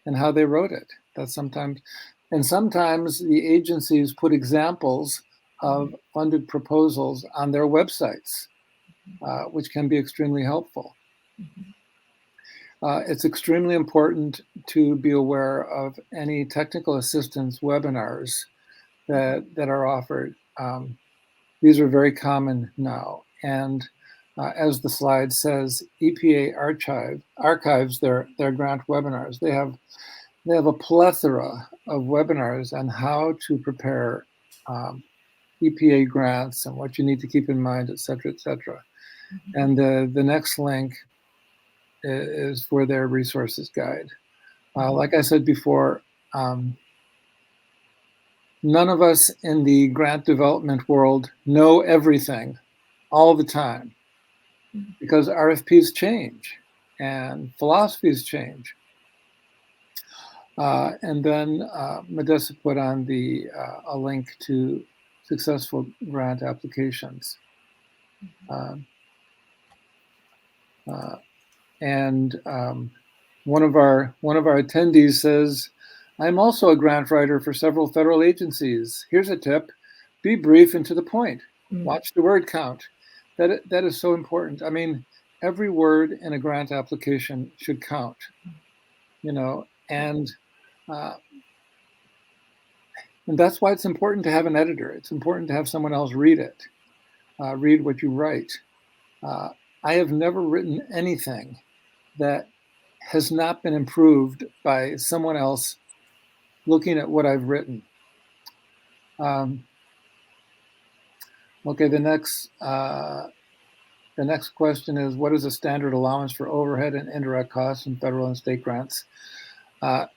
and how they wrote it. Sometimes the agencies put examples of funded proposals on their websites, which can be extremely helpful. It's extremely important to be aware of any technical assistance webinars that are offered. These are very common now. And as the slide says, EPA archives their grant webinars. They have a plethora of webinars on how to prepare EPA grants and what you need to keep in mind, et cetera, et cetera. And the next link is for their resources guide. Like I said before, none of us in the grant development world know everything all the time because RFPs change and philosophies change. And then Modesta put on a link to successful grant applications. One of our attendees says, I'm also a grant writer for several federal agencies. Here's a tip: be brief and to the point. Watch the word count. That is so important. I mean, every word in a grant application should count, and that's why it's important to have an editor. It's important to have someone else read it, read what you write. I have never written anything that has not been improved by someone else looking at what I've written. Okay, the next question is, what is a standard allowance for overhead and indirect costs in federal and state grants?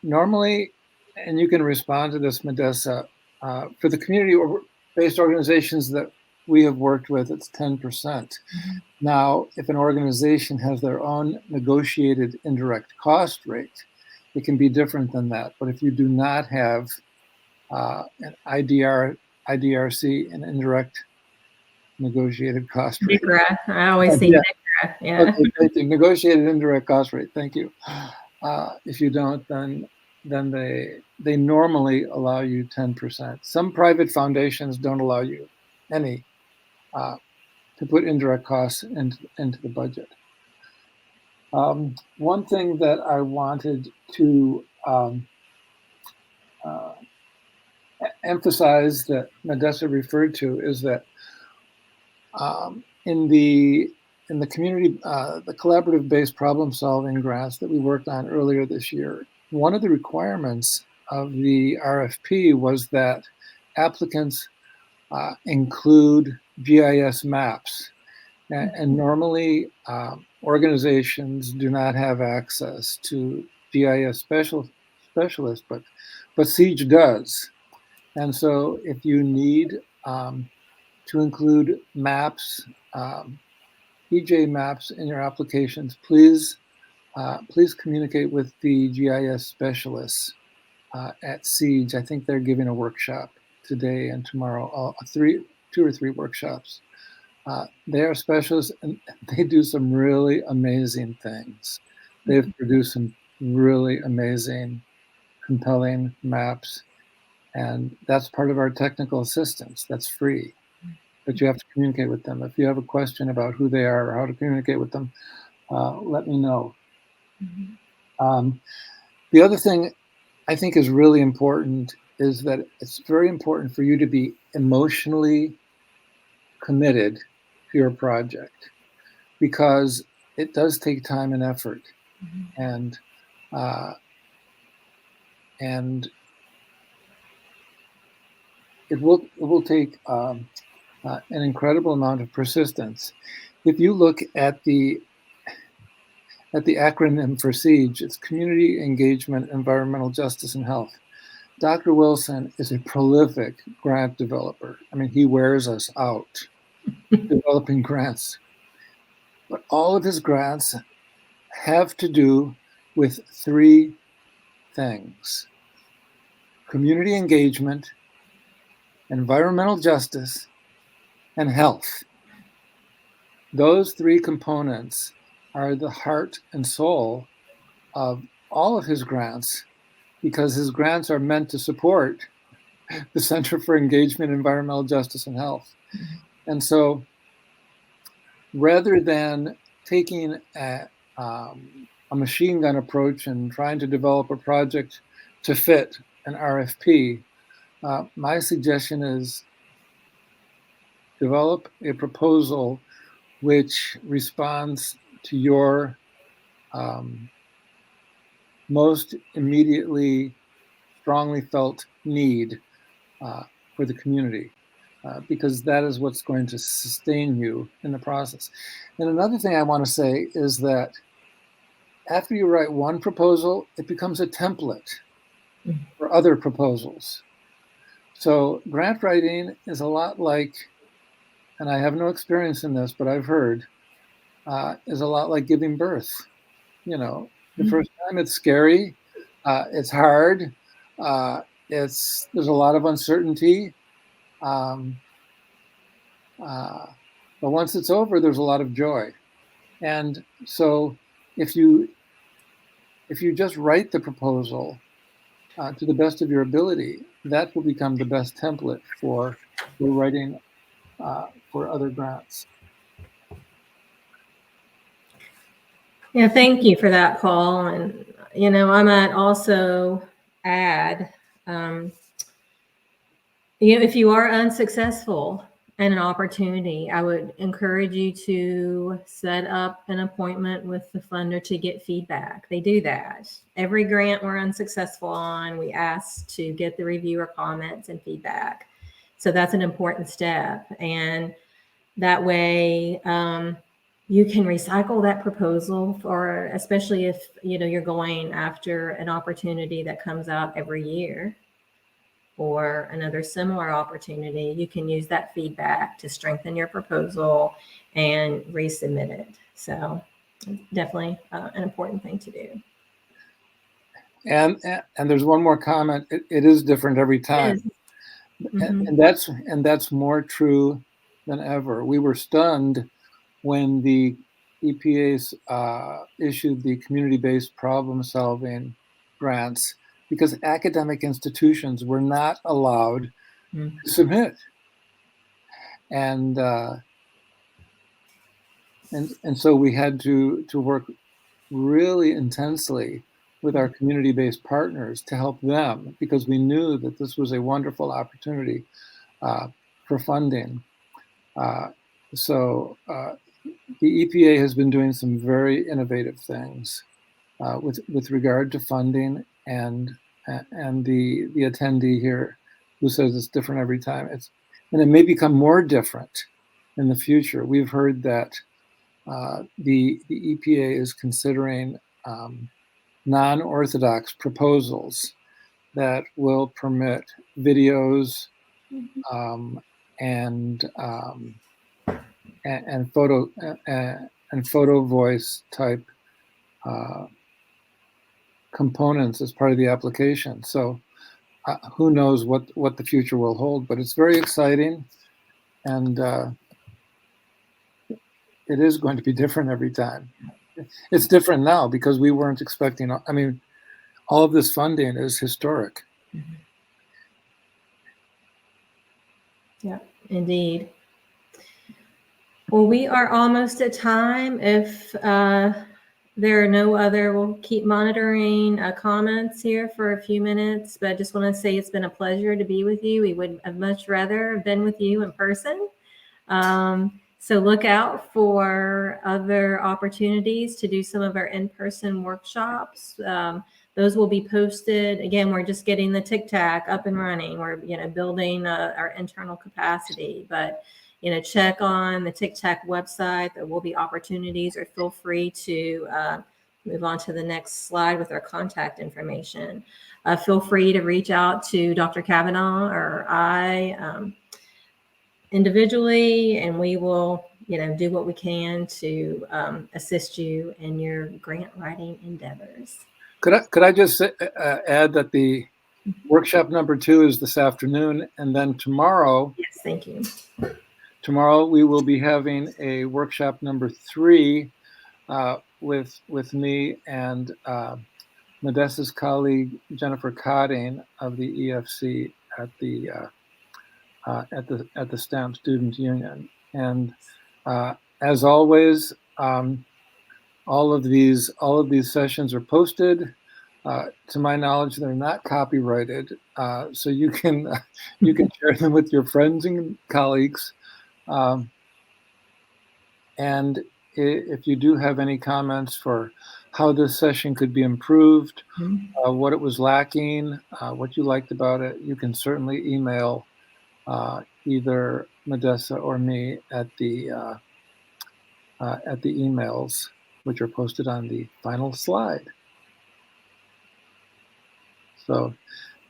Normally, and you can respond to this, Modesta, for the community-based organizations that we have worked with, it's 10%. Now, if an organization has their own negotiated indirect cost rate, it can be different than that. But if you do not have an IDRC, an indirect negotiated cost rate. NICRA. I always say NICRA. Yeah. Okay, thank you. Negotiated indirect cost rate. Thank you. If you don't, then they normally allow you 10%. Some private foundations don't allow you any to put indirect costs into the budget. One thing that I wanted to emphasize that Modesta referred to is that in the community, the collaborative-based problem-solving grants that we worked on earlier this year, one of the requirements of the RFP was that applicants include GIS maps. And normally, organizations do not have access to GIS specialists, but SIEGE does. And so if you need to include maps, EJ maps in your applications, please communicate with the GIS specialists at SIEGE. I think they're giving a workshop today and tomorrow, 2 or 3 workshops. They are specialists and they do some really amazing things. They've produced some really amazing, compelling maps. And that's part of our technical assistance. That's free, but you have to communicate with them. If you have a question about who they are or how to communicate with them, let me know. The other thing I think is really important is that it's very important for you to be emotionally committed to your project, because it does take time and effort, and and it will take an incredible amount of persistence. If you look at the acronym for SIEGE, it's Community Engagement, Environmental Justice, and Health. Dr. Wilson is a prolific grant developer. I mean, he wears us out developing grants. But all of his grants have to do with three things: community engagement, environmental justice, and health. Those three components are the heart and soul of all of his grants, because his grants are meant to support the Center for Engagement, Environmental Justice, and Health. And so rather than taking a machine gun approach and trying to develop a project to fit an RFP, my suggestion is develop a proposal which responds to your most immediately strongly felt need for the community, because that is what's going to sustain you in the process. And another thing I want to say is that after you write one proposal, it becomes a template for other proposals. So grant writing is a lot like, and I have no experience in this, but I've heard, is a lot like giving birth. You know, the first time it's scary, it's hard, there's a lot of uncertainty, but once it's over, there's a lot of joy. And so if you just write the proposal to the best of your ability, that will become the best template for writing for other grants. Yeah, thank you for that, Paul. And, you know, I might also add, you know, if you are unsuccessful in an opportunity, I would encourage you to set up an appointment with the funder to get feedback. They do that. Every grant we're unsuccessful on, we ask to get the reviewer comments and feedback. So that's an important step. And that way, you can recycle that proposal for, especially if, you know, you're going after an opportunity that comes out every year or another similar opportunity. You can use that feedback to strengthen your proposal and resubmit it. So definitely an important thing to do. And there's one more comment. It is different every time. And that's more true than ever. We were stunned when the EPA issued the community-based problem-solving grants, because academic institutions were not allowed to submit. And so we had to work really intensely with our community-based partners to help them, because we knew that this was a wonderful opportunity for funding. So the EPA has been doing some very innovative things with regard to funding, and the attendee here who says it's different every time. And it may become more different in the future. We've heard that the EPA is considering non-orthodox proposals that will permit videos and photo voice type components as part of the application. So who knows what the future will hold, but it's very exciting, and it is going to be different every time. It's different now because we weren't expecting, I mean, all of this funding is historic. Yeah, indeed. Well, we are almost at time. If there are no other, we'll keep monitoring comments here for a few minutes, but I just want to say it's been a pleasure to be with you. We would have much rather have been with you in person. So look out for other opportunities to do some of our in-person workshops. Those will be posted. Again, we're just getting the TCTAC up and running. We're building our internal capacity, but check on the TCTAC website. There will be opportunities, or feel free to move on to the next slide with our contact information. Feel free to reach out to Dr. Kavanaugh or I individually, and we will do what we can to assist you in your grant writing endeavors. Could I just add that the workshop number 2 is this afternoon, and then tomorrow. Yes, thank you. Tomorrow we will be having a workshop number 3 with me and Modesta's colleague Jennifer Cotting of the EFC at the STEM Student Union. And as always, all of these sessions are posted. To my knowledge, they're not copyrighted, so you can share them with your friends and colleagues. And if you do have any comments for how this session could be improved, what it was lacking, what you liked about it, you can certainly email either Modesta or me at the emails, which are posted on the final slide. So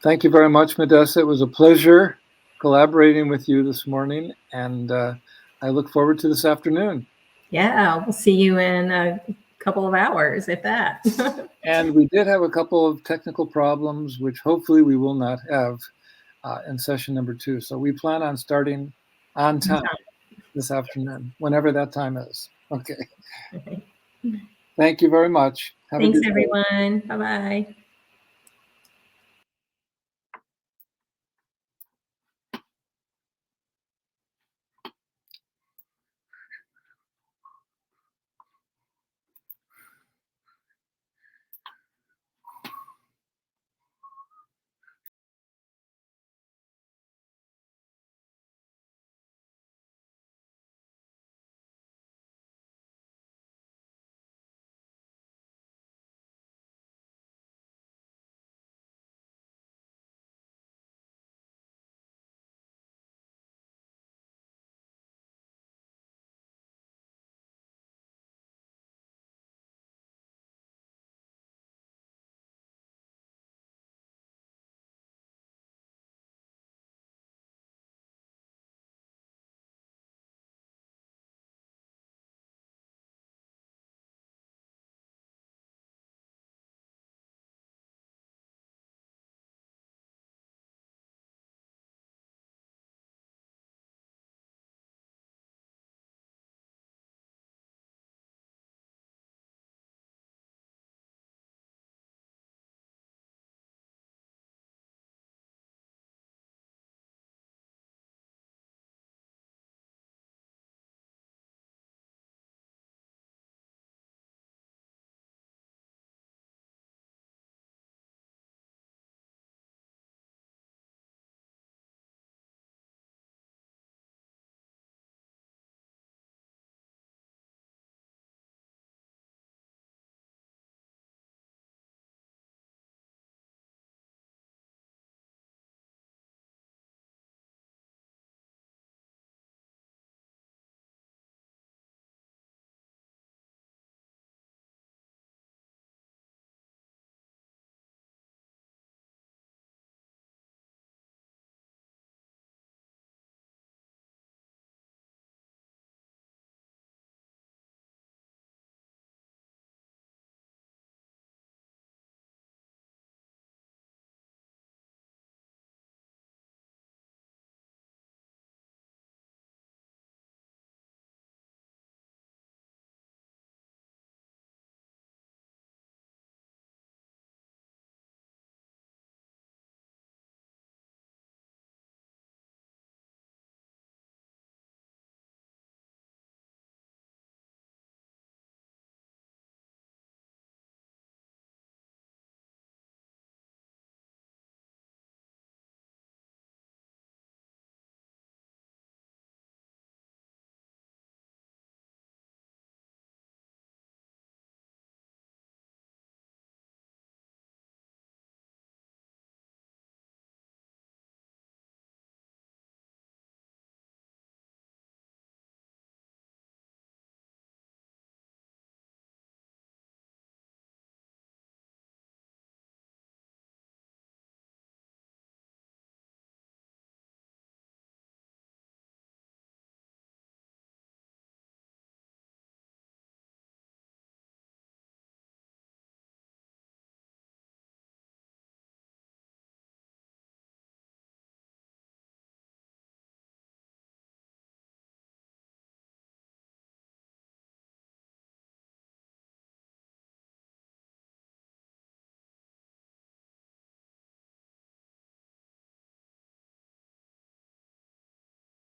thank you very much, Modesta. It was a pleasure collaborating with you this morning, and I look forward to this afternoon. Yeah, we'll see you in a couple of hours, if that. And we did have a couple of technical problems, which hopefully we will not have in session number 2. So we plan on starting on time this afternoon, whenever that time is. Okay. Thank you very much. Thanks, everyone. Bye-bye.